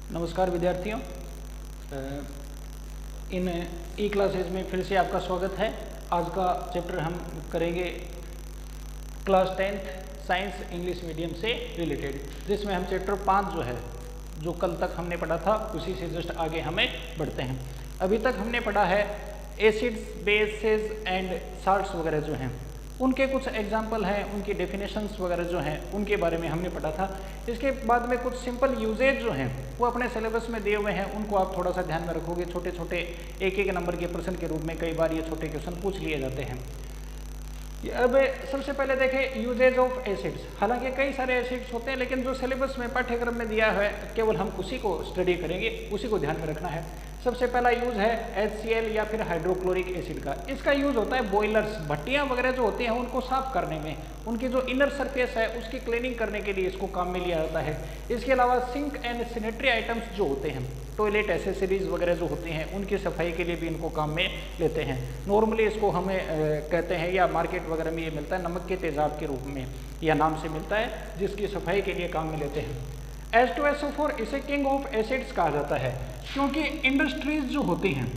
नमस्कार विद्यार्थियों, इन ई क्लासेज में फिर से आपका स्वागत है। आज का चैप्टर हम करेंगे class 10th science English medium से रिलेटेड, जिसमें हम चैप्टर 5 जो है, जो कल तक हमने पढ़ा था, उसी से जस्ट आगे हमें बढ़ते हैं। अभी तक हमने पढ़ा है एसिड्स, बेसेस एंड साल्ट्स वगैरह जो हैं, उनके कुछ एग्जाम्पल हैं, उनकी डेफिनेशंस वगैरह जो हैं उनके बारे में हमने पढ़ा था। इसके बाद में कुछ सिंपल यूजेज जो हैं वो अपने सिलेबस में दिए हुए हैं, उनको आप थोड़ा सा ध्यान में रखोगे। छोटे छोटे एक एक नंबर के प्रश्न के रूप में कई बार ये छोटे क्वेश्चन पूछ लिए जाते हैं। अब सबसे पहले देखें यूजेज ऑफ एसिड्स। हालांकि कई सारे एसिड्स होते हैं, लेकिन जो सिलेबस में पाठ्यक्रम में दिया है केवल हम उसी को स्टडी करेंगे, उसी को ध्यान में रखना है। सबसे पहला यूज है HCl या फिर हाइड्रोक्लोरिक एसिड का। इसका यूज होता है बॉयलर्स, भट्टियाँ वगैरह जो होती हैं उनको साफ करने में, उनकी जो इनर सरफेस है उसकी क्लीनिंग करने के लिए इसको काम में लिया जाता है। इसके अलावा सिंक एंड सैनिटरी आइटम्स जो होते हैं, टॉयलेट एसेसरीज वगैरह जो होती हैं, उनकी सफाई के लिए भी इनको काम में लेते हैं। नॉर्मली इसको हमें कहते हैं, या मार्केट वगैरह में ये मिलता है नमक के तेजाब के रूप में या नाम से मिलता है, जिसकी सफाई के लिए काम में लेते हैं। H2SO4 इसे किंग ऑफ एसिड्स कहा जाता है, क्योंकि इंडस्ट्रीज जो होती हैं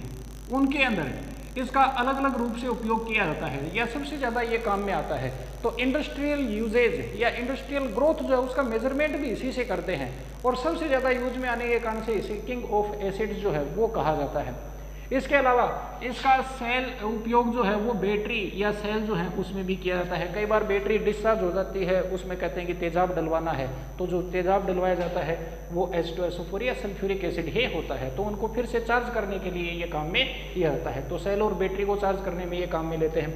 उनके अंदर इसका अलग अलग रूप से उपयोग किया जाता है, या सबसे ज़्यादा ये काम में आता है। तो इंडस्ट्रियल यूजेज या इंडस्ट्रियल ग्रोथ जो है उसका मेजरमेंट भी इसी से करते हैं, और सबसे ज़्यादा यूज में आने के कारण से इसे किंग ऑफ एसिड्स जो है वो कहा जाता है। इसके अलावा इसका सेल उपयोग जो है वो बैटरी या सेल जो है उसमें भी किया जाता है। कई बार बैटरी डिस्चार्ज हो जाती है, उसमें कहते हैं कि तेजाब डलवाना है, तो जो तेजाब डलवाया जाता है वो H2SO4 या सल्फ्यूरिक एसिड ही होता है, तो उनको फिर से चार्ज करने के लिए ये काम में लिया जाता है। तो सेल और बैटरी को चार्ज करने में ये काम में लेते हैं।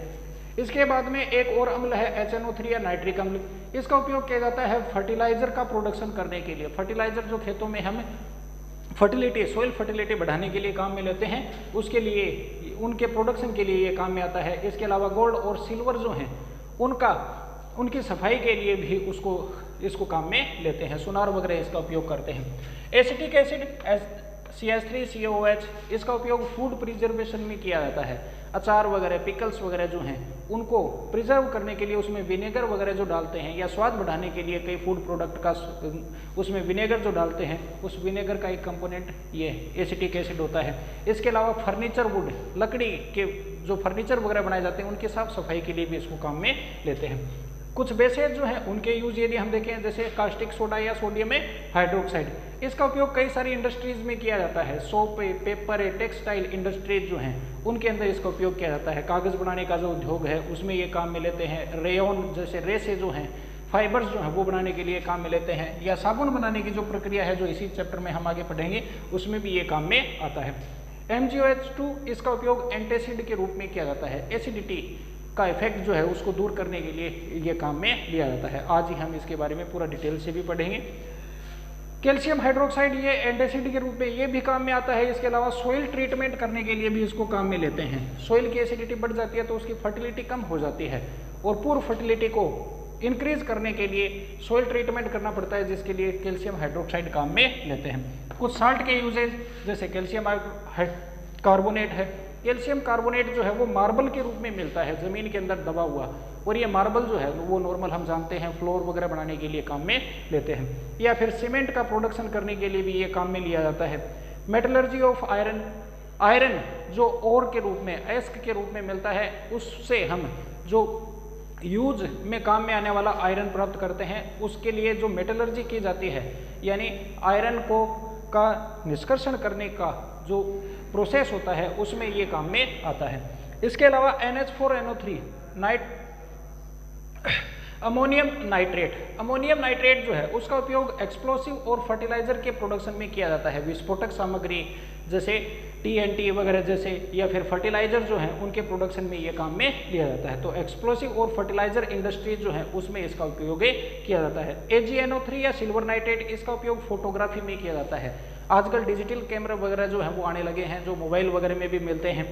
इसके बाद में एक और अम्ल है HNO3 या नाइट्रिक अम्ल। इसका उपयोग किया जाता है फर्टिलाइजर का प्रोडक्शन करने के लिए। फर्टिलाइजर जो खेतों में हम फर्टिलिटी, सॉइल फर्टिलिटी बढ़ाने के लिए काम में लेते हैं, उसके लिए, उनके प्रोडक्शन के लिए ये काम में आता है। इसके अलावा गोल्ड और सिल्वर जो हैं उनकी सफाई के लिए भी इसको काम में लेते हैं। सुनार वगैरह इसका उपयोग करते हैं। एसिटिक एसिड CH3COOH, इसका उपयोग फूड प्रिजर्वेशन में किया जाता है। अचार वगैरह, पिकल्स वगैरह जो हैं उनको प्रिजर्व करने के लिए उसमें विनेगर वगैरह जो डालते हैं, या स्वाद बढ़ाने के लिए कई फूड प्रोडक्ट का उसमें विनेगर जो डालते हैं, उस विनेगर का एक कंपोनेंट ये एसिटिक एसिड होता है। इसके अलावा फर्नीचर वुड, लकड़ी के जो फर्नीचर वगैरह बनाए जाते हैं उनकी साफ सफाई के लिए भी इसको काम में लेते हैं। कुछ बेसेज जो हैं उनके यूज यदि हम देखें, जैसे कास्टिक सोडा या सोडियम हाइड्रोक्साइड, इसका उपयोग कई सारी इंडस्ट्रीज में किया जाता है। सोप, पेपर, टेक्सटाइल इंडस्ट्रीज जो हैं उनके अंदर इसका उपयोग किया जाता है। कागज़ बनाने का जो उद्योग है उसमें ये काम में लेते हैं। रेयन जैसे रेसे जो हैं, फाइबर्स जो हैं वो बनाने के लिए काम में लेते हैं। या साबुन बनाने की जो प्रक्रिया है जो इसी चैप्टर में हम आगे पढ़ेंगे, उसमें भी ये काम में आता है। MgOH2, इसका उपयोग एंटासिड के रूप में किया जाता है। एसिडिटी का इफेक्ट जो है उसको दूर करने के लिए ये काम में लिया जाता है। आज ही हम इसके बारे में पूरा डिटेल से भी पढ़ेंगे। कैल्शियम हाइड्रोक्साइड, ये एंटासिड के रूप में ये भी काम में आता है। इसके अलावा सॉइल ट्रीटमेंट करने के लिए भी इसको काम में लेते हैं। सॉइल की एसिडिटी बढ़ जाती है तो उसकी फर्टिलिटी कम हो जाती है, और पूर्ण फर्टिलिटी को इंक्रीज करने के लिए सॉइल ट्रीटमेंट करना पड़ता है, जिसके लिए कैल्शियम हाइड्रोक्साइड काम में लेते हैं। कुछ साल्ट के यूजेज, जैसे कैल्शियम कार्बोनेट है। कैल्शियम कार्बोनेट जो है वो मार्बल के रूप में मिलता है, ज़मीन के अंदर दबा हुआ, और ये मार्बल जो है वो नॉर्मल हम जानते हैं फ्लोर वगैरह बनाने के लिए काम में लेते हैं। या फिर सीमेंट का प्रोडक्शन करने के लिए भी ये काम में लिया जाता है। मेटलर्जी ऑफ आयरन, आयरन जो ओर के रूप में, एस्क के रूप में मिलता है, उससे हम जो यूज में काम में आने वाला आयरन प्राप्त करते हैं, उसके लिए जो मेटलर्जी की जाती है, यानी आयरन को का निष्कर्षण करने का जो प्रोसेस होता है उसमें ये काम में आता है। इसके अलावा NH4NO3 अमोनियम नाइट्रेट जो है उसका उपयोग एक्सप्लोसिव और फर्टिलाइजर के प्रोडक्शन में किया जाता है। विस्फोटक सामग्री जैसे TNT वगैरह जैसे, या फिर फर्टिलाइजर जो हैं उनके प्रोडक्शन में ये काम में लिया जाता है। तो एक्सप्लोसिव और फर्टिलाइजर इंडस्ट्रीज जो है उसमें इसका उपयोग किया जाता है। AgNO3 या सिल्वर नाइट्रेट, इसका उपयोग फोटोग्राफी में किया जाता है। आजकल डिजिटल कैमरा वगैरह जो है वो आने लगे हैं, जो मोबाइल वगैरह में भी मिलते हैं,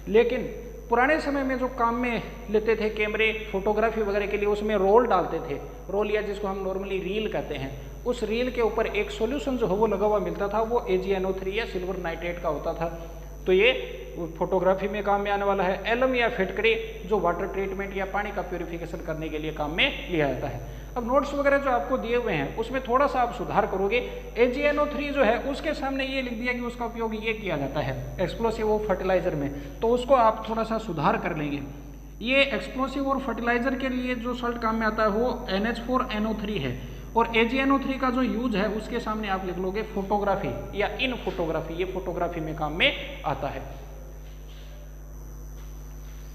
लेकिन पुराने समय में जो काम में लेते थे कैमरे फोटोग्राफी वगैरह के लिए, उसमें रोल डालते थे। रोल, या जिसको हम नॉर्मली रील कहते हैं, उस रील के ऊपर एक सॉल्यूशन जो है वो लगा हुआ मिलता था, वो AgNO3 या सिल्वर नाइट्रेट का होता था। तो ये फोटोग्राफी में काम में आने वाला है। एलम या फिटकरी जो वाटर ट्रीटमेंट या पानी का प्यूरिफिकेशन करने के लिए काम में लिया जाता है। अब नोट्स वगैरह जो आपको दिए हुए हैं उसमें थोड़ा सा आप सुधार करोगे। AgNO3 जो है उसके सामने ये लिख दिया कि उसका उपयोग ये किया जाता है एक्सप्लोसिव और फर्टिलाइजर में, तो उसको आप थोड़ा सा सुधार कर लेंगे। ये एक्सप्लोसिव और फर्टिलाइजर के लिए जो सॉल्ट काम में आता है वो NH4NO3 है, और AgNO3 का जो यूज है उसके सामने आप लिख लोगे फोटोग्राफी या इन फोटोग्राफी, ये फोटोग्राफी में काम में आता है।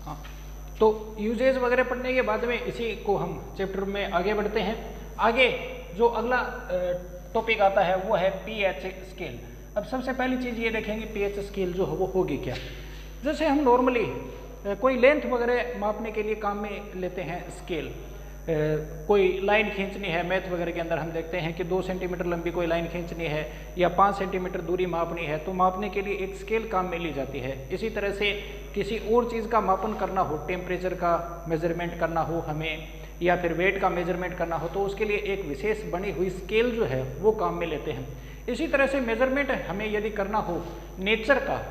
हाँ, तो यूजेज वगैरह पढ़ने के बाद में इसी को हम चैप्टर में आगे बढ़ते हैं। आगे जो अगला टॉपिक आता है वो है pH स्केल। अब सबसे पहली चीज़ ये देखेंगे pH स्केल जो है वो होगी क्या। जैसे हम नॉर्मली कोई लेंथ वगैरह मापने के लिए काम में लेते हैं स्केल, कोई लाइन खींचनी है मैथ वगैरह के अंदर हम देखते हैं कि 2 सेंटीमीटर लंबी कोई लाइन खींचनी है या 5 सेंटीमीटर दूरी मापनी है, तो मापने के लिए एक स्केल काम में ली जाती है। इसी तरह से किसी और चीज़ का मापन करना हो, टेम्परेचर का मेजरमेंट करना हो हमें, या फिर वेट का मेजरमेंट करना हो, तो उसके लिए एक विशेष बनी हुई स्केल जो है वो काम में लेते हैं। इसी तरह से मेजरमेंट हमें यदि करना हो नेचर का,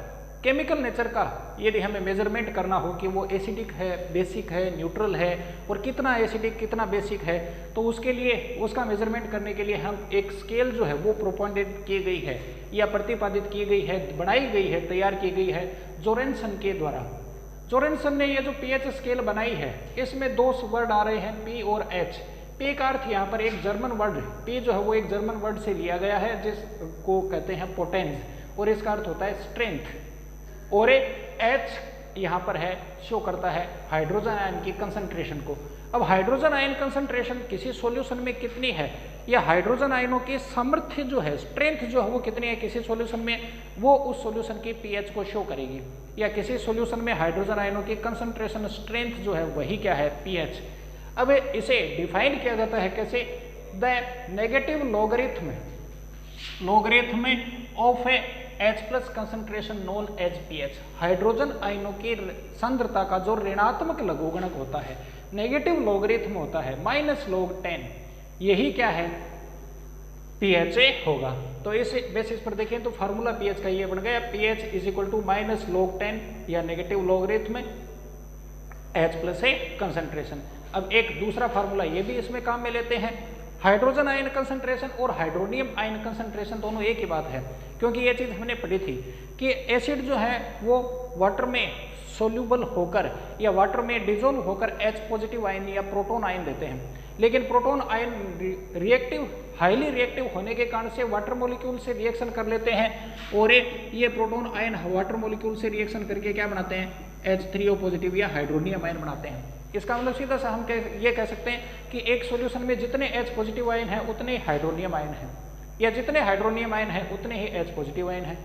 केमिकल नेचर का, यदि हमें मेजरमेंट करना हो कि वो एसिडिक है, बेसिक है, न्यूट्रल है, और कितना एसिडिक कितना बेसिक है, तो उसके लिए उसका मेजरमेंट करने के लिए हम एक स्केल जो है वो प्रोपोनेट की गई है या प्रतिपादित की गई है, बनाई गई है, तैयार की गई है जोरेनसन के द्वारा। जोरेनसन ने ये जो pH स्केल बनाई है इसमें 2 वर्ड आ रहे हैं P और H। P का अर्थ यहाँ पर एक जर्मन वर्ड, P जो है वो एक जर्मन वर्ड से लिया गया है जिसको कहते हैं पोटेंस, और इसका अर्थ होता है स्ट्रेंथ, और H यहाँ पर है शो करता है हाइड्रोजन आयन की कंसंट्रेशन को। अब हाइड्रोजन आयन कंसंट्रेशन किसी सॉल्यूशन में कितनी है, या हाइड्रोजन आयनों की सामर्थ्य जो है, स्ट्रेंथ जो है वो कितनी है किसी सॉल्यूशन में, वो उस सॉल्यूशन की pH को शो करेगी। या किसी सॉल्यूशन में हाइड्रोजन आयनों की कंसंट्रेशन स्ट्रेंथ जो है वही क्या है pH। अब इसे डिफाइन किया जाता है कैसे, the negative logarithm of a H plus concentration known as pH। Hydrogen आयनों की सांद्रता का जो ऋणात्मक लघुगणक होता है, नेगेटिव लोगरिथम होता है -log10, यही क्या है pH होगा। तो इस बेसिस पर देखें तो फार्मूला pH का ये बन गया, pH = -log10 या नेगेटिव लोगरिथम H प्लस ए कंसंट्रेशन। अब एक दूसरा फार्मूला ये भी इसमें काम में लेते हैं, हाइड्रोजन आयन कंसंट्रेशन और हाइड्रोनियम आयन कंसंट्रेशन दोनों एक ही बात है, क्योंकि ये चीज़ हमने पढ़ी थी कि एसिड जो है वो वाटर में सोल्यूबल होकर या वाटर में डिजोल्व होकर H पॉजिटिव आयन या प्रोटॉन आयन देते हैं, लेकिन प्रोटॉन आयन हाईली रिएक्टिव होने के कारण से वाटर मॉलिक्यूल से रिएक्शन कर लेते हैं, और ये प्रोटॉन आयन वाटर मॉलिक्यूल से रिएक्शन करके क्या बनाते हैं, H3O पॉजिटिव या हाइड्रोनियम आयन बनाते हैं। इसका मतलब सीधा सा हम ये कह सकते हैं कि एक सॉल्यूशन में जितने H पॉजिटिव आयन है उतने हाइड्रोनियम आयन है, या जितने हाइड्रोनियम आयन है उतने ही H पॉजिटिव आयन है।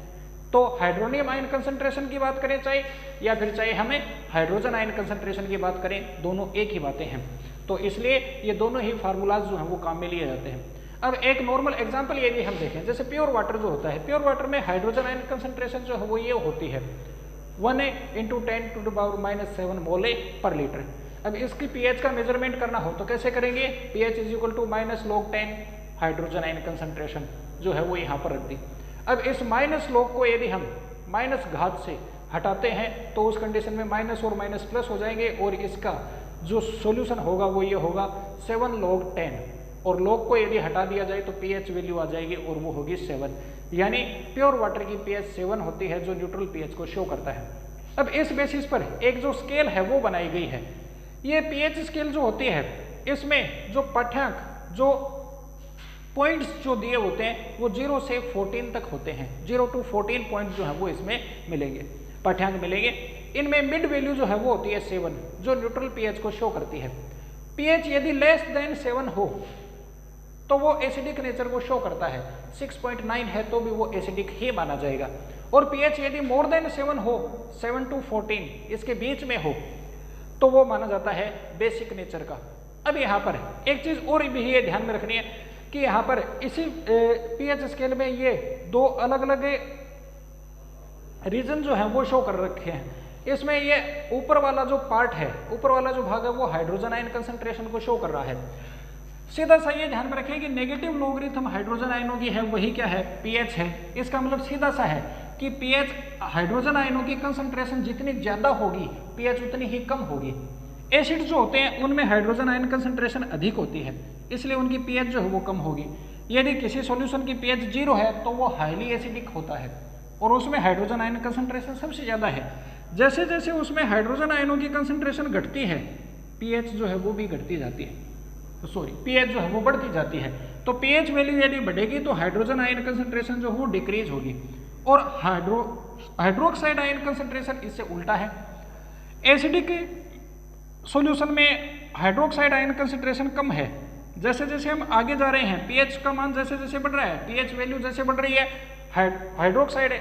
तो हाइड्रोनियम आयन कंसंट्रेशन की बात करें चाहे, या फिर चाहे हमें हाइड्रोजन आयन कंसंट्रेशन की बात करें, दोनों एक ही बातें हैं। तो इसलिए ये दोनों ही फार्मूलाज जो हैं वो काम में लिए जाते हैं। अब एक नॉर्मल एग्जाम्पल ये भी हम देखें, जैसे प्योर वाटर जो होता है, प्योर वाटर में हाइड्रोजन आयन कंसंट्रेशन जो है वो ये होती है 1 × 10⁻⁷ मोले पर लीटर। अब इसकी pH का मेजरमेंट करना हो तो कैसे करेंगे, pH = -log10 hydrogen ion concentration जो है वो यहाँ पर रख दी। अब इस -log को यदि हम माइनस घात से हटाते हैं तो उस कंडीशन में माइनस और माइनस प्लस हो जाएंगे, और इसका जो सॉल्यूशन होगा वो ये होगा 7log10, और log को यदि हटा दिया जाए तो pH वैल्यू आ जाएगी और वो होगी 7, यानी प्योर वाटर की pH 7 होती है जो न्यूट्रल pH को शो करता है। अब इस बेसिस पर एक जो स्केल है वो बनाई गई है। ये pH स्केल जो होती है इसमें जो पाठ्यांक, जो पॉइंट्स जो दिए होते हैं वो 0 से 14 तक होते हैं, 0 to 14 पॉइंट जो है वो इसमें मिलेंगे, पाठ्यांक मिलेंगे। इनमें मिड वैल्यू जो है वो होती है 7 जो न्यूट्रल pH को शो करती है। pH यदि <7 हो तो वो एसिडिक नेचर को शो करता है, 6.9 है तो भी वो एसिडिक ही माना जाएगा, और pH यदि <7 हो, 7 to 14 इसके बीच में हो तो वो माना जाता है बेसिक नेचर का। अब यहाँ पर एक चीज़ और भी ये ध्यान में रखनी है कि यहाँ पर इसी pH स्केल में ये 2 अलग अलग रीजन जो है वो शो कर रखे हैं। इसमें ये ऊपर वाला जो पार्ट है, ऊपर वाला जो भाग है वो हाइड्रोजन आयन कंसंट्रेशन को शो कर रहा है। सीधा सा ये ध्यान में रखें कि नेगेटिव लोगरिथम हाइड्रोजन आयनों की है वही क्या है, pH है। इसका मतलब सीधा सा है कि pH हाइड्रोजन आयनों की कंसंट्रेशन जितनी ज़्यादा होगी pH उतनी ही कम होगी। एसिड जो होते हैं उनमें हाइड्रोजन आयन कंसंट्रेशन अधिक होती है, इसलिए उनकी पीएच जो है वो कम होगी। यदि किसी सॉल्यूशन की पीएच 0 है तो वो हाईली एसिडिक होता है और उसमें हाइड्रोजन आयन कंसंट्रेशन सबसे ज़्यादा है। जैसे जैसे उसमें हाइड्रोजन आयनों की कंसंट्रेशन घटती है पीएच जो है वो भी घटती जाती है, पीएच जो है वो बढ़ती जाती है। तो पीएच वैल्यू यदि बढ़ेगी तो हाइड्रोजन आयन कंसंट्रेशन जो है वो डिक्रीज होगी और हाइड्रोक्साइड आयन कंसंट्रेशन इससे उल्टा है। एसिडिक सॉल्यूशन में हाइड्रोक्साइड आयन कंसंट्रेशन कम है। जैसे जैसे हम आगे जा रहे हैं पीएच का मान जैसे जैसे बढ़ रहा है, पीएच वैल्यू जैसे बढ़ रही है, हाइड्रोक्साइड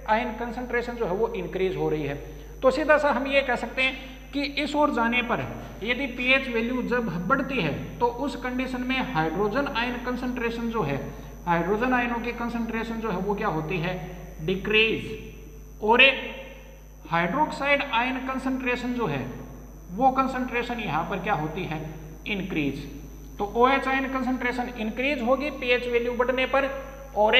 आयन कंसंट्रेशन जो है वो इंक्रीज हो रही है। तो सीधा सा हम ये कह सकते हैं कि इस ओर जाने पर यदि पीएच वैल्यू जब बढ़ती है तो उस कंडीशन में हाइड्रोजन आयन कंसंट्रेशन जो है, हाइड्रोजन आयनों की कंसंट्रेशन जो है वो क्या होती है, डिक्रीज, और हाइड्रोक्साइड आयन कंसंट्रेशन जो है वो कंसंट्रेशन यहाँ पर क्या होती है, इंक्रीज। तो OH आयन कंसंट्रेशन इंक्रीज होगी पीएच वैल्यू बढ़ने पर और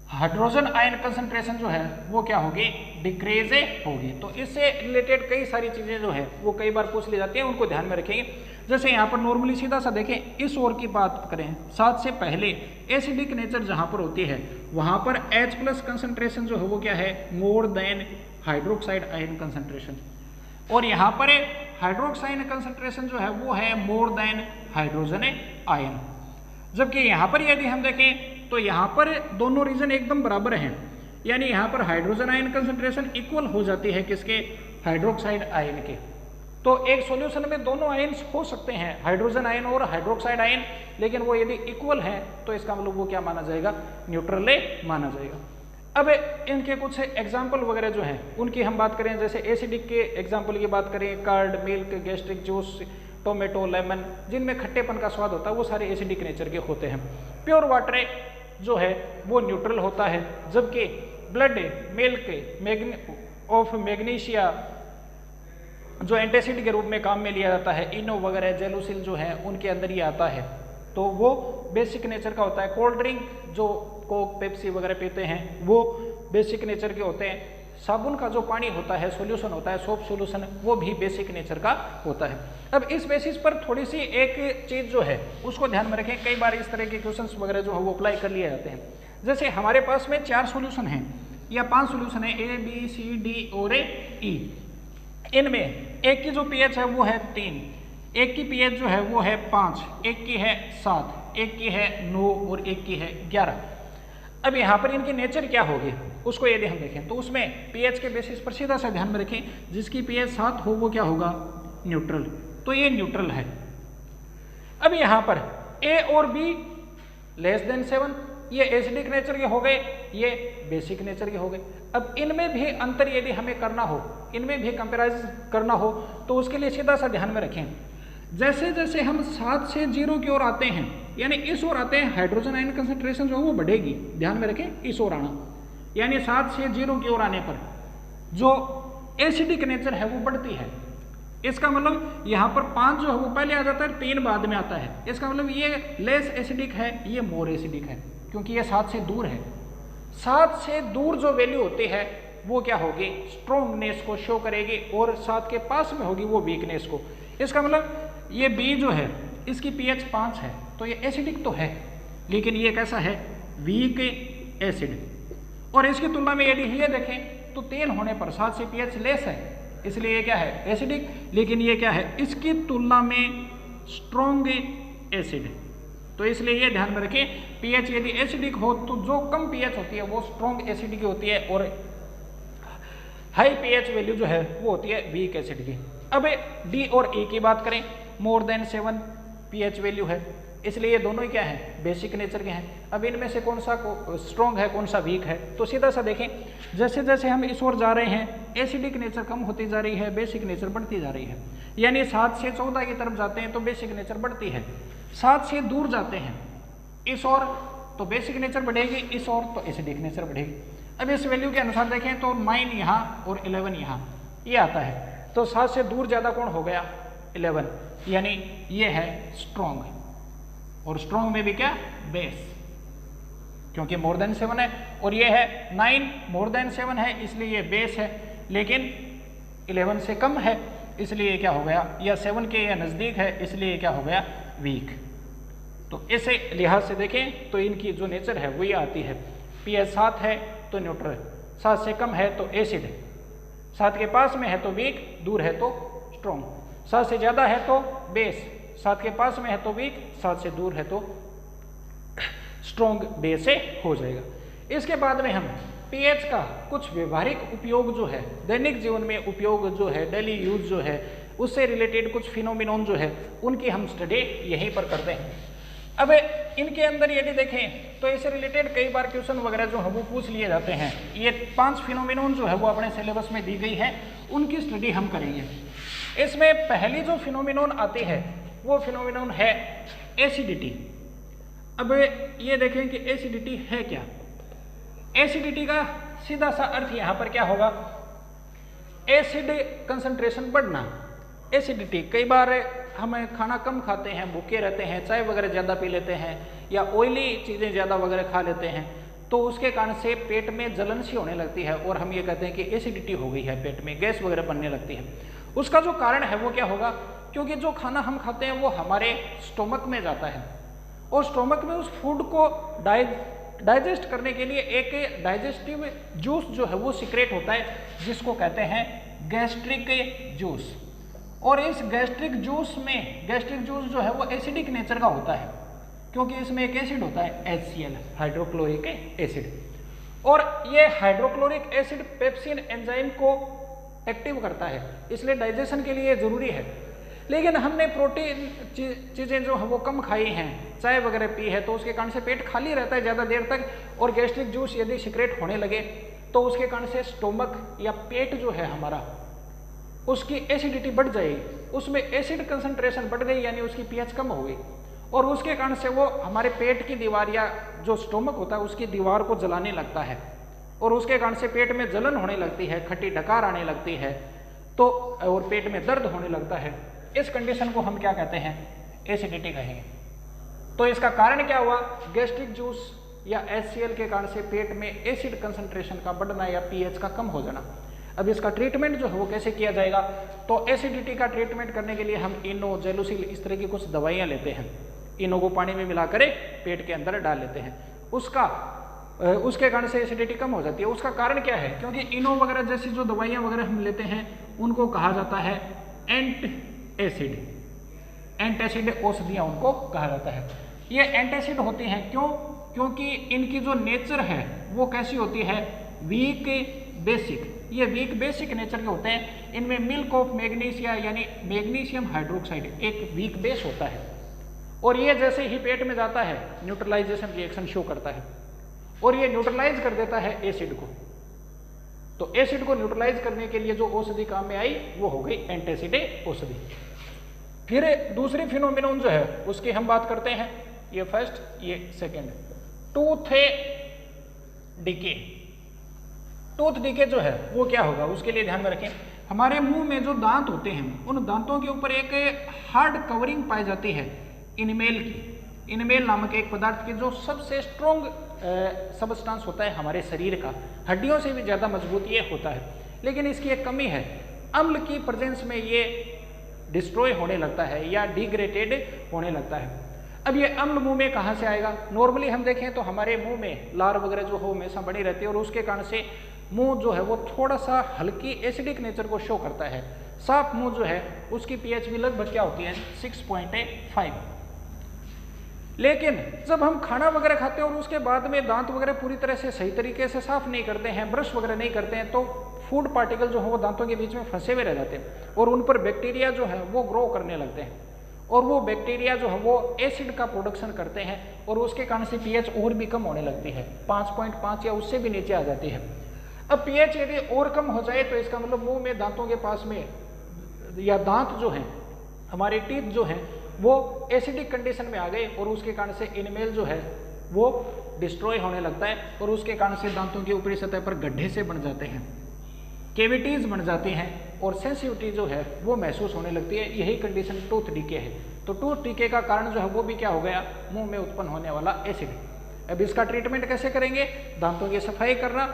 हाइड्रोजन आयन कंसंट्रेशन जो है वो क्या होगी, डिक्रीज होगी। तो इससे रिलेटेड कई सारी चीजें जो है वो कई बार पूछ ली जाती हैं, उनको ध्यान में रखेंगे। जैसे यहाँ पर नॉर्मली सीधा सा देखें, इस ओर की बात करें 7 से पहले एसिडिक नेचर जहाँ पर होती है वहाँ पर H+ कंसंट्रेशन जो है वो क्या है, more than hydroxide ion concentration, और यहाँ पर हाइड्रोक्साइड कंसंट्रेशन जो है वो है मोर देन हाइड्रोजन आयन। जबकि यहाँ पर यदि हम देखें तो यहाँ पर दोनों रीजन एकदम बराबर हैं, यानी यहाँ पर हाइड्रोजन आयन कंसंट्रेशन इक्वल हो जाती है किसके, हाइड्रोक्साइड आयन के। तो एक सॉल्यूशन में दोनों आयन्स हो सकते हैं, हाइड्रोजन आयन और हाइड्रोक्साइड आयन, लेकिन वो यदि इक्वल है तो इसका मतलब वो क्या माना जाएगा, न्यूट्रल माना जाएगा। अब इनके कुछ एग्जाम्पल वगैरह जो हैं उनकी हम बात करें, जैसे एसिडिक के एग्जाम्पल की बात करें, curd, milk, gastric juice, tomato, lemon, जिनमें खट्टेपन का स्वाद होता है वो सारे एसिडिक नेचर के होते हैं। प्योर वाटर जो है वो न्यूट्रल होता है, जबकि ब्लड, मिल्क ऑफ मैग्नीशिया जो एंटासिड के रूप में काम में लिया जाता है, इनो वगैरह, जेलुसिल जो है उनके अंदर ही आता है, तो वो बेसिक नेचर का होता है। कोल्ड ड्रिंक जो कोक, पेप्सी वगैरह पीते हैं वो बेसिक नेचर के होते हैं। साबुन का जो पानी होता है, सॉल्यूशन होता है, सोप सॉल्यूशन, वो भी बेसिक नेचर का होता है। अब इस बेसिस पर थोड़ी सी एक चीज़ जो है उसको ध्यान में रखें, कई बार इस तरह के क्वेश्चंस वगैरह जो है वो अप्लाई कर लिए जाते हैं। जैसे हमारे पास में 4 सॉल्यूशन हैं या 5 सॉल्यूशन है, A, B, C, D और E। इनमें एक की जो पीएच है वो है 3, एक की पीएच जो है वो है 5, एक की है 7, एक की है 9 और एक की है 11। अब यहाँ पर इनकी नेचर क्या होगी उसको यदि हम देखें तो उसमें पीएच के बेसिस पर सीधा सा ध्यान में रखें, जिसकी पीएच 7 हो वो क्या होगा, न्यूट्रल। तो ये न्यूट्रल है। अब यहाँ पर A और B लेस देन 7, ये एसिडिक नेचर के हो गए, ये बेसिक नेचर के हो गए। अब इनमें भी अंतर यदि हमें करना हो, इनमें भी कंपेरिजन करना हो तो उसके लिए सीधा सा ध्यान में रखें, जैसे जैसे हम 7 से 0 की ओर आते हैं, यानी इस ओर आते हैं, हाइड्रोजन आयन कंसंट्रेशन जो है वो बढ़ेगी। ध्यान में रखें, इस ओर आना, यानी 7 से 0 की ओर आने पर जो एसिडिक नेचर है वो बढ़ती है। इसका मतलब यहाँ पर 5 जो है वो पहले आ जाता है, 3 बाद में आता है। इसका मतलब ये लेस एसिडिक है, ये मोर एसिडिक है, क्योंकि ये 7 से दूर है। 7 से दूर जो वैल्यू होती है वो क्या होगी, स्ट्रॉन्गनेस को शो करेगी, और 7 के पास में होगी वो वीकनेस को। इसका मतलब ये B जो है इसकी pH 5 है, तो ये एसिडिक तो है, लेकिन ये कैसा है, वीक एसिड। और इसकी तुलना में यदि ये देखें तो 3 होने पर 7 से pH लेस है, इसलिए ये क्या है, एसिडिक। लेकिन ये क्या है, इसकी तुलना में स्ट्रॉन्ग एसिड। तो इसलिए ये ध्यान में रखें, pH यदि एसिडिक हो तो जो कम pH होती है वो स्ट्रॉन्ग एसिड की होती है, और हाई pH वैल्यू जो है वो होती है वीक एसिड की। अब D और E की बात करें, मोर देन 7 pH वैल्यू है, इसलिए ये दोनों ही क्या है, बेसिक नेचर के हैं। अब इनमें से कौन सा स्ट्रॉन्ग है, कौन सा वीक है, तो सीधा सा देखें, जैसे जैसे हम इस ओर जा रहे हैं एसिडिक नेचर कम होती जा रही है, बेसिक नेचर बढ़ती जा रही है। यानी 7 से 14 की तरफ जाते हैं तो बेसिक नेचर बढ़ती है, 7 से दूर जाते हैं इस ओर तो बेसिक नेचर बढ़ेगी, इस ओर तो एसिडिक नेचर बढ़ेगी। अब इस वैल्यू के अनुसार देखें तो 9 यहाँ और 11 यहाँ, ये आता है। तो 7 से दूर ज़्यादा कौन हो गया, 11, यानी ये है स्ट्रॉन्ग। और स्ट्रॉन्ग में भी क्या, बेस, क्योंकि मोर देन 7 है, और ये है 9 मोर देन 7 है, इसलिए ये बेस है, लेकिन 11 से कम है, इसलिए ये क्या हो गया, या 7 के या नज़दीक है इसलिए ये क्या हो गया, वीक। तो इसे लिहाज से देखें तो इनकी जो नेचर है वही आती है। pH 7 है तो न्यूट्रल, 7 से कम है तो एसिड, 7 के पास में है तो वीक, दूर है तो स्ट्रॉन्ग, 7 से ज़्यादा है तो बेस, 7 के पास में है तो वीक, 7 से दूर है तो स्ट्रॉन्ग बेस से हो जाएगा। इसके बाद में हम pH का कुछ व्यवहारिक उपयोग जो है, दैनिक जीवन में उपयोग जो है, डेली यूज जो है, उससे रिलेटेड कुछ फिनोमिनन जो है उनकी हम स्टडी यहीं पर करते हैं। अब इनके अंदर यदि देखें तो इससे रिलेटेड कई बार क्वेश्चन वगैरह जो है वो पूछ लिए जाते हैं। ये 5 फिनोमिनन जो है वो अपने सिलेबस में दी गई है, उनकी स्टडी हम करेंगे। इसमें पहली जो फिनोमिनन आती है वो फिनोमिनन है एसिडिटी। अब ये देखें कि एसिडिटी है क्या। एसिडिटी का सीधा सा अर्थ यहाँ पर क्या होगा, एसिड कंसंट्रेशन बढ़ना। एसिडिटी, कई बार हम खाना कम खाते हैं, भूखे रहते हैं, चाय वगैरह ज़्यादा पी लेते हैं या ऑयली चीज़ें ज़्यादा वगैरह खा लेते हैं, तो उसके कारण से पेट में जलन सी होने लगती है और हम ये कहते हैं कि एसिडिटी हो गई है, पेट में गैस वगैरह बनने लगती है। उसका जो कारण है वो क्या होगा, क्योंकि जो खाना हम खाते हैं वो हमारे स्टोमक में जाता है और स्टोमक में उस फूड को डाइजेस्ट करने के लिए एक डाइजेस्टिव जूस जो है वो सीक्रेट होता है, जिसको कहते हैं गैस्ट्रिक जूस। और इस गैस्ट्रिक जूस में, गैस्ट्रिक जूस जो है वो एसिडिक नेचर का होता है, क्योंकि इसमें एक एसिड होता है HCl, हाइड्रोक्लोरिक एसिड। और ये हाइड्रोक्लोरिक एसिड पेप्सिन एंजाइम को एक्टिव करता है, इसलिए डाइजेशन के लिए ज़रूरी है। लेकिन हमने प्रोटीन चीज़ें जो है वो कम खाई हैं, चाय वगैरह पी है, तो उसके कारण से पेट खाली रहता है ज़्यादा देर तक, और गैस्ट्रिक जूस यदि सीक्रेट होने लगे तो उसके कारण से स्टोमक या पेट जो है हमारा, उसकी एसिडिटी बढ़ जाएगी, उसमें एसिड कंसंट्रेशन बढ़ गई, यानी उसकी pH कम हो गई, और उसके कारण से वो हमारे पेट की दीवार या जो स्टोमक होता है उसकी दीवार को जलाने लगता है, और उसके कारण से पेट में जलन होने लगती है, खट्टी डकार आने लगती है, तो और पेट में दर्द होने लगता है। इस कंडीशन को हम क्या कहते हैं, एसिडिटी कहेंगे। तो इसका कारण क्या हुआ, गैस्ट्रिक जूस या HCl के कारण से पेट में एसिड कंसंट्रेशन का बढ़ना या pH का कम हो जाना। अब इसका ट्रीटमेंट जो है वो कैसे किया जाएगा, तो एसिडिटी का ट्रीटमेंट करने के लिए हम इनो, जेलुसिल, इस तरह की कुछ दवाइयाँ लेते हैं। इनो को पानी में मिलाकर पेट के अंदर डाल लेते हैं, उसके कारण से एसिडिटी कम हो जाती है। उसका कारण क्या है, क्योंकि इनो वगैरह जैसी जो दवाइयाँ वगैरह हम लेते हैं उनको कहा जाता है एंटासिड। एंटासिड औषधियाँ उनको कहा जाता है। ये एंटासिड होती हैं क्यों, क्योंकि इनकी जो नेचर है वो कैसी होती है, वीक बेसिक। ये वीक बेसिक नेचर के होते हैं। इनमें मिल्क ऑफ मैग्नीशिया यानी मैग्नीशियम हाइड्रोक्साइड एक वीक बेस होता है, और ये जैसे ही पेट में जाता है न्यूट्रलाइजेशन रिएक्शन शो करता है, और ये न्यूट्रलाइज कर देता है एसिड को। तो एसिड को न्यूट्रलाइज करने के लिए जो औषधि काम में आई वो हो गई एंटासिड औषधि। फिर दूसरी फिनोमिनन जो है उसकी हम बात करते हैं, ये फर्स्ट, ये second, tooth decay. Tooth decay जो है वो क्या होगा, उसके लिए ध्यान में रखें, हमारे मुंह में जो दांत होते हैं उन दांतों के ऊपर एक हार्ड कवरिंग पाई जाती है इनमेल की। इनमेल नामक एक पदार्थ की जो सबसे स्ट्रॉन्ग सबस्टांस होता है हमारे शरीर का, हड्डियों से भी ज़्यादा मजबूत ये होता है। लेकिन इसकी एक कमी है, अम्ल की प्रेजेंस में ये डिस्ट्रॉय होने लगता है या डिग्रेडेड होने लगता है। अब ये अम्ल मुंह में कहाँ से आएगा, नॉर्मली हम देखें तो हमारे मुंह में लार वगैरह जो हो हमेशा बनी रहती है, और उसके कारण से मुंह जो है वो थोड़ा सा हल्की एसिडिक नेचर को शो करता है। साफ मुंह जो है उसकी pH भी लगभग क्या होती है, 6.5। लेकिन जब हम खाना वगैरह खाते हैं और उसके बाद में दांत वगैरह पूरी तरह से सही तरीके से साफ नहीं करते हैं, ब्रश वगैरह नहीं करते हैं, तो फूड पार्टिकल जो है वो दांतों के बीच में फंसे हुए रह जाते हैं और उन पर बैक्टीरिया जो है वो ग्रो करने लगते हैं, और वो बैक्टीरिया जो है वो एसिड का प्रोडक्शन करते हैं, और उसके कारण से pH और भी कम होने लगती है, 5.5 या उससे भी नीचे आ जाती है। अब pH यदि और कम हो जाए तो इसका मतलब मुंह में दांतों के पास में या दांत जो हैं, हमारे टीथ जो हैं वो एसिडिक कंडीशन में आ गए, और उसके कारण से इनमेल जो है वो डिस्ट्रॉय होने लगता है, और उसके कारण से दांतों की ऊपरी सतह पर गड्ढे से बन जाते हैं, कैविटीज बन जाती हैं, और सेंसिटिविटी जो है वो महसूस होने लगती है। यही कंडीशन टूथ डीके है। तो टूथ डीके का कारण जो है वो भी क्या हो गया, मुंह में उत्पन्न होने वाला एसिड। अब इसका ट्रीटमेंट कैसे करेंगे, दांतों की सफाई करना,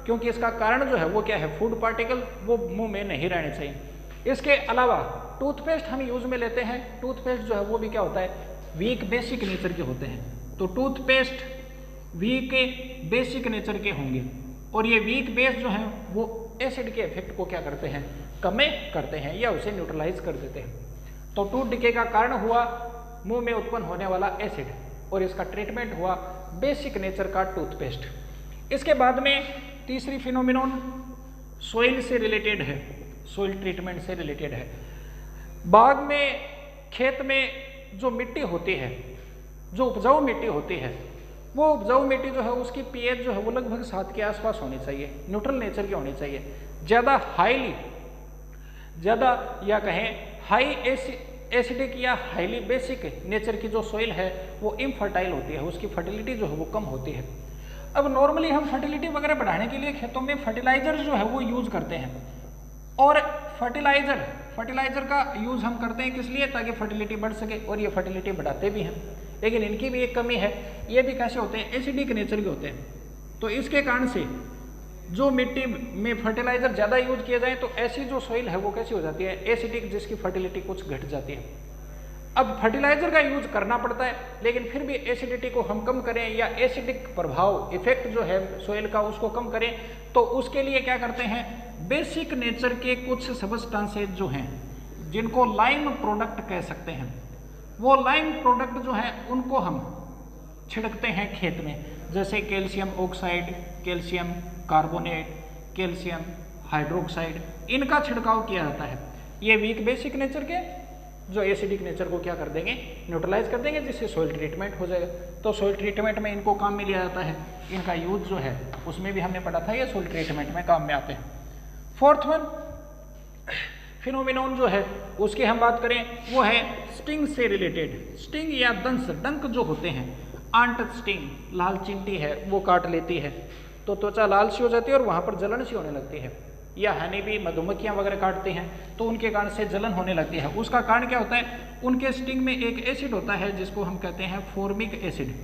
क्योंकि इसका कारण जो है वो क्या है, फूड पार्टिकल वो मुंह में नहीं रहने चाहिए। इसके अलावा टूथपेस्ट हम यूज में लेते हैं। टूथपेस्ट जो है वो भी क्या होता है, वीक बेसिक नेचर के होते हैं। तो टूथपेस्ट वीक बेसिक नेचर के होंगे और ये वीक बेस जो है वो एसिड के इफेक्ट को क्या करते हैं, कम करते हैं या उसे न्यूट्रलाइज कर देते हैं। तो टूथ डिके का कारण हुआ मुंह में उत्पन्न होने वाला एसिड और इसका ट्रीटमेंट हुआ बेसिक नेचर का टूथपेस्ट। इसके बाद में तीसरी फिनोमिनन सोइल से रिलेटेड है, सोइल ट्रीटमेंट से रिलेटेड है। बाग में, खेत में जो मिट्टी होती है, जो उपजाऊ मिट्टी होती है, वो उपजाऊ मिट्टी जो है उसकी पीएच जो है वो लगभग 7 के आसपास होनी चाहिए, न्यूट्रल नेचर की होनी चाहिए। ज़्यादा या कहें हाई एसिडिक या हाईली बेसिक नेचर की जो सोइल है वो इनफर्टाइल होती है, उसकी फर्टिलिटी जो है वो कम होती है। अब नॉर्मली हम फर्टिलिटी वगैरह बढ़ाने के लिए खेतों में फर्टिलाइजर जो है वो यूज़ करते हैं और फर्टिलाइजर का यूज़ हम करते हैं किस लिए, ताकि फर्टिलिटी बढ़ सके और ये फर्टिलिटी बढ़ाते भी हैं। लेकिन इनकी भी एक कमी है, ये भी कैसे होते हैं, एसिडिक नेचर के होते हैं। तो इसके कारण से जो मिट्टी में फर्टिलाइजर ज़्यादा यूज किया जाए तो ऐसी जो सॉइल है वो कैसी हो जाती है, एसिडिक, जिसकी फर्टिलिटी कुछ घट जाती है। अब फर्टिलाइजर का यूज करना पड़ता है, लेकिन फिर भी एसिडिटी को हम कम करें या एसिडिक प्रभाव इफेक्ट जो है सॉइल का उसको कम करें, तो उसके लिए क्या करते हैं, बेसिक नेचर के कुछ सबस्टांसेज जो हैं जिनको लाइम प्रोडक्ट कह सकते हैं, वो लाइम प्रोडक्ट जो है उनको हम छिड़कते हैं खेत में, जैसे calcium oxide, calcium carbonate, calcium hydroxide, इनका छिड़काव किया जाता है। ये वीक बेसिक नेचर के जो एसिडिक नेचर को क्या कर देंगे, न्यूट्रलाइज कर देंगे, जिससे सॉइल ट्रीटमेंट हो जाएगा। तो सॉइल ट्रीटमेंट में इनको काम में लिया जाता है, इनका यूज जो है उसमें भी हमने पढ़ा था, ये सॉइल ट्रीटमेंट में काम में आते हैं। फोर्थ वन फिनोमिनन जो है उसकी हम बात करें, वो है स्टिंग से रिलेटेड। स्टिंग या दंश, डंक जो होते हैं, आंट स्टिंग, लाल चींटी है वो काट लेती है तो त्वचा लाल सी हो जाती है और वहाँ पर जलन सी होने लगती है। या हनी भी, मधुमक्खियाँ वगैरह काटती हैं तो उनके कारण से जलन होने लगती है। उसका कारण क्या होता है, उनके स्टिंग में एक एसिड होता है जिसको हम कहते हैं फॉर्मिक एसिड,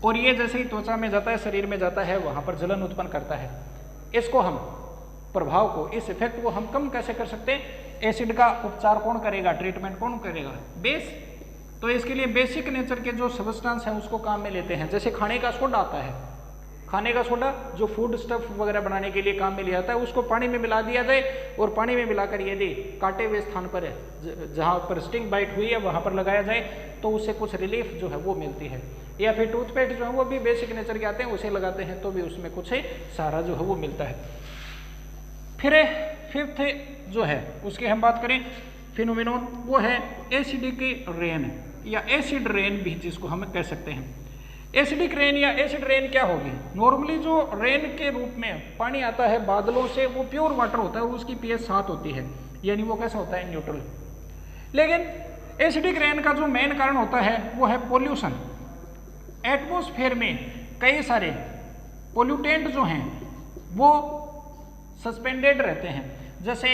और ये जैसे ही त्वचा में जाता है, शरीर में जाता है, वहाँ पर जलन उत्पन्न करता है। इसको हम प्रभाव को, इस इफेक्ट को हम कम कैसे कर सकते हैं, एसिड का उपचार कौन करेगा, ट्रीटमेंट कौन करेगा, बेस। तो इसके लिए बेसिक नेचर के जो सबस्टांस हैं उसको काम में लेते हैं। जैसे खाने का सोडा आता है, खाने का सोडा जो फूड स्टफ वगैरह बनाने के लिए काम में लिया जाता है, उसको पानी में मिला दिया जाए और पानी में मिलाकर यदि काटे हुए स्थान पर जहाँ पर स्टिंग बाइट हुई है वहाँ पर लगाया जाए तो उससे कुछ रिलीफ जो है वो मिलती है। या फिर टूथपेस्ट जो है वो भी बेसिक नेचर के आते हैं, उसे लगाते हैं तो भी उसमें कुछ सहारा जो है वो मिलता है। फिर फिफ्थ जो है उसकी हम बात करें फिनोमिनन, वो है एसिडिक रेन या एसिड रेन भी जिसको हम कह सकते हैं। एसिडिक रेन या एसिड रेन क्या होगी, नॉर्मली जो रेन के रूप में पानी आता है बादलों से वो प्योर वाटर होता है, उसकी पीएच 7 होती है, यानी वो कैसा होता है, न्यूट्रल। लेकिन एसिडिक रेन का जो मेन कारण होता है वो है पोल्यूशन। एटमॉस्फेयर में कई सारे पोल्यूटेंट जो हैं वो सस्पेंडेड रहते हैं, जैसे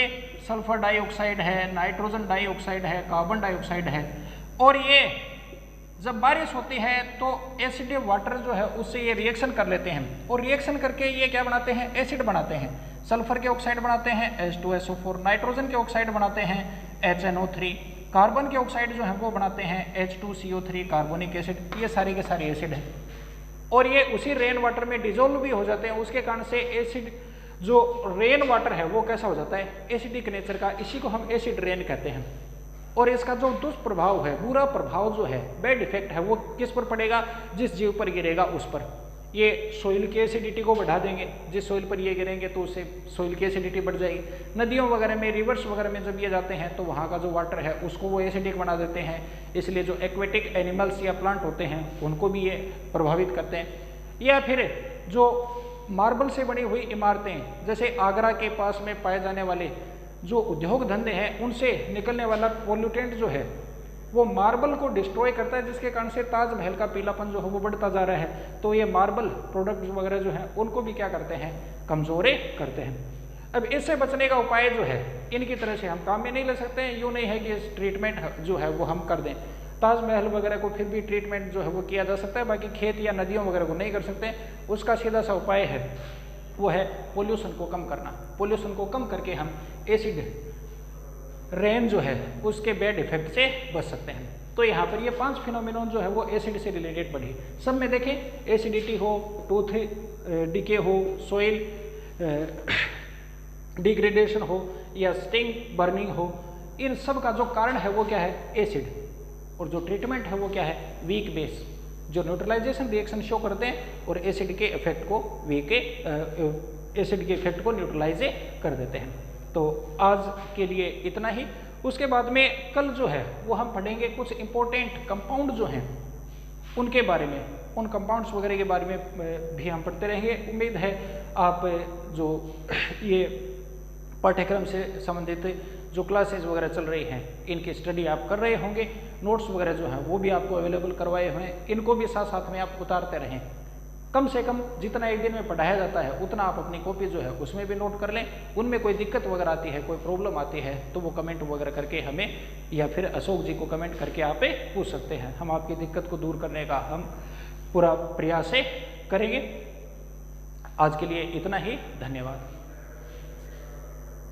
सल्फर डाइऑक्साइड है, नाइट्रोजन डाइऑक्साइड है, कार्बन डाइऑक्साइड है, और ये जब बारिश होती है तो एसिड वाटर जो है उससे ये रिएक्शन कर लेते हैं और रिएक्शन करके ये क्या बनाते हैं, एसिड बनाते हैं। सल्फर के ऑक्साइड बनाते हैं H2SO4, नाइट्रोजन के ऑक्साइड बनाते हैं HNO3, कार्बन के ऑक्साइड जो है वो बनाते हैं H2CO3, कार्बोनिक एसिड। ये सारे के सारे एसिड हैं और ये उसी रेन वाटर में डिजोल्व भी हो जाते हैं। उसके कारण से एसिड जो रेन वाटर है वो कैसा हो जाता है, एसिडिक नेचर का, इसी को हम एसिड रेन कहते हैं। और इसका जो दुष्प्रभाव है, बुरा प्रभाव जो है, बैड इफेक्ट है, वो किस पर पड़ेगा, जिस जीव पर गिरेगा उस पर। ये सोइल की एसिडिटी को बढ़ा देंगे, जिस सोइल पर ये गिरेंगे तो उससे सोइल की एसिडिटी बढ़ जाएगी। नदियों वगैरह में, रिवर्स वगैरह में जब ये जाते हैं तो वहाँ का जो वाटर है उसको वो एसिडिक बना देते हैं, इसलिए जो एक्वेटिक एनिमल्स या प्लांट होते हैं उनको भी ये प्रभावित करते हैं। या फिर जो मार्बल से बनी हुई इमारतें, जैसे आगरा के पास में पाए जाने वाले जो उद्योग धंधे हैं, उनसे निकलने वाला पोल्यूटेंट जो है वो मार्बल को डिस्ट्रॉय करता है, जिसके कारण से ताजमहल का पीलापन जो है वो बढ़ता जा रहा है। तो ये मार्बल प्रोडक्ट वगैरह जो हैं उनको भी क्या करते हैं, कमज़ोरे करते हैं। अब इससे बचने का उपाय जो है, इनकी तरह से हम काम में नहीं ले सकते हैं। यूँ नहीं है कि इस ट्रीटमेंट जो है वो हम कर दें। ताजमहल वगैरह को फिर भी ट्रीटमेंट जो है वो किया जा सकता है, बाकी खेत या नदियों वगैरह को नहीं कर सकते। उसका सीधा सा उपाय है वो है पोल्यूशन को कम करना। पोल्यूशन को कम करके हम एसिड रेन जो है उसके बैड इफेक्ट से बच सकते हैं। तो यहाँ पर ये 5 फिनोमिनन जो है वो एसिड से रिलेटेड पढ़ी। सब में देखें, एसिडिटी हो, टूथ डिके हो, सोइल डिग्रेडेशन हो या स्टिंग बर्निंग हो, इन सब का जो कारण है वो क्या है? एसिड। और जो ट्रीटमेंट है वो क्या है? वीक बेस, जो न्यूट्रलाइजेशन रिएक्शन शो करते हैं और एसिड के इफेक्ट को एसिड के इफेक्ट को न्यूट्रलाइज कर देते हैं। तो आज के लिए इतना ही। उसके बाद में कल जो है वो हम पढ़ेंगे कुछ इंपॉर्टेंट कंपाउंड जो हैं उनके बारे में, उन कंपाउंड्स वगैरह के बारे में भी हम पढ़ते रहेंगे। उम्मीद है आप जो ये पाठ्यक्रम से संबंधित जो क्लासेस वगैरह चल रही हैं इनकी स्टडी आप कर रहे होंगे। नोट्स वगैरह जो हैं वो भी आपको अवेलेबल करवाए हुए हैं, इनको भी साथ साथ में आप उतारते रहें। कम से कम जितना एक दिन में पढ़ाया जाता है उतना आप अपनी कॉपी जो है उसमें भी नोट कर लें। उनमें कोई दिक्कत वगैरह आती है, कोई प्रॉब्लम आती है तो वो कमेंट वगैरह करके हमें या फिर अशोक जी को कमेंट करके आप पूछ सकते हैं। हम आपकी दिक्कत को दूर करने का हम पूरा प्रयास करेंगे। आज के लिए इतना ही, धन्यवाद।